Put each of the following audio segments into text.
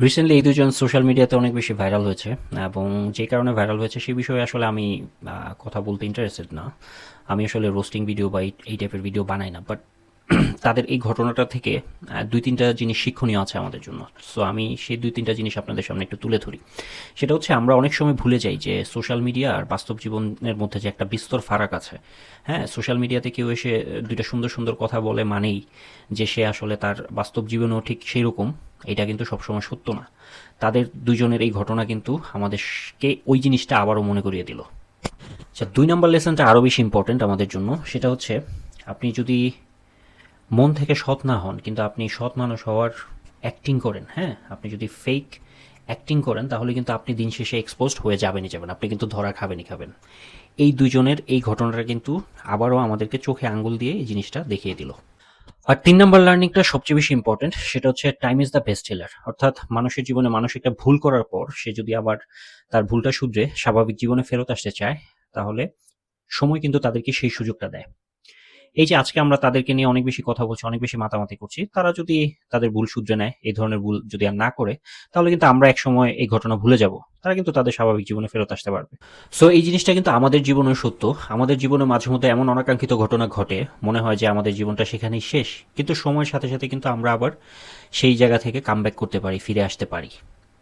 Recently এই দুজন social মিডিয়াতে অনেক বেশি ভাইরাল হয়েছে এবং যে কারণে ভাইরাল হয়েছে সেই বিষয়ে আসলে আমি কথা বলতে ইন্টারেস্টেড না। আমি আসলে রোস্টিং ভিডিও বা এই টাইপের ভিডিও বানাই না, বাট তাদের এই ঘটনাটা থেকে দুই তিনটা জিনিস শিক্ষণীয় আছে আমাদের জন্য। সো আমি সেই দুই তিনটা জিনিস আপনাদের সামনে একটু তুলে ধরি। সেটা হচ্ছে, আমরা অনেক সময় ভুলে যাই যে সোশ্যাল মিডিয়া আর বাস্তব জীবনের মধ্যে যে একটা বিস্তর ফারাক আছে। হ্যাঁ, সোশ্যাল মিডিয়াতে কেউ এসে দুইটা সুন্দর সুন্দর কথা বলে মানেই যে সে আসলে তার বাস্তব জীবনেও ঠিক সেই রকম, এটা কিন্তু সবসময় সত্য না। তাদের দুজনের এই ঘটনা কিন্তু আমাদেরকে ওই জিনিসটা আবারও মনে করিয়ে দিল। আচ্ছা, ২ নম্বর লেসনটা আরও বেশি ইম্পর্ট্যান্ট আমাদের জন্য। সেটা হচ্ছে, আপনি যদি মন থেকে সৎ না হন কিন্তু আপনি সৎ মানুষ হওয়ার অ্যাক্টিং করেন, হ্যাঁ, আপনি যদি ফেক অ্যাক্টিং করেন তাহলে কিন্তু আপনি দিন শেষে এক্সপোজড হয়ে যাবেনই যাবেন, আপনি কিন্তু ধরা খাবেনই খাবেন। এই দুজনের এই ঘটনাটা কিন্তু আবারও আমাদেরকে চোখে আঙ্গুল দিয়ে এই জিনিসটা দেখিয়ে দিল। আর ৩ নম্বর লার্নিংটা সবচেয়ে বেশি ইম্পর্টেন্ট, সেটা হচ্ছে time is the best healer. অর্থাৎ মানুষের জীবনে মানুষ একটা ভুল করার পর সে যদি আবার তার ভুলটা শুধরে স্বাভাবিক জীবনে ফেরত আসতে চায়, তাহলে সময় কিন্তু তাদেরকে সেই সুযোগটা দেয়। এই যে আজকে আমরা তাদেরকে নিয়ে অনেক বেশি কথা বলছি, অনেক বেশি মাতামাতি করছি, তারা যদি তাদের ভুল শুধরে নেয়, এই ধরনের ভুল যদি আর না করে, তাহলে কিন্তু আমরা একসময় এই ঘটনা ভুলে যাব। তারা কিন্তু তাদের স্বাভাবিক জীবনে ফেরত আসতে পারবে। সো এই জিনিসটা কিন্তু আমাদের জীবনেও সত্য। আমাদের জীবনে মাঝে মধ্যে এমন অনাকাঙ্ক্ষিত ঘটনা ঘটে, মনে হয় যে আমাদের জীবনটা সেখানেই শেষ। কিন্তু সময়ের সাথে সাথে কিন্তু আমরা আবার সেই জায়গা থেকে কামব্যাক করতে পারি, ফিরে আসতে পারি।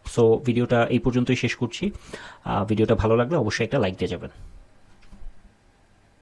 সো ভিডিওটা এই পর্যন্তই শেষ করছি। ভিডিওটা ভালো লাগলে অবশ্যই একটা লাইক দিয়ে যাবেন।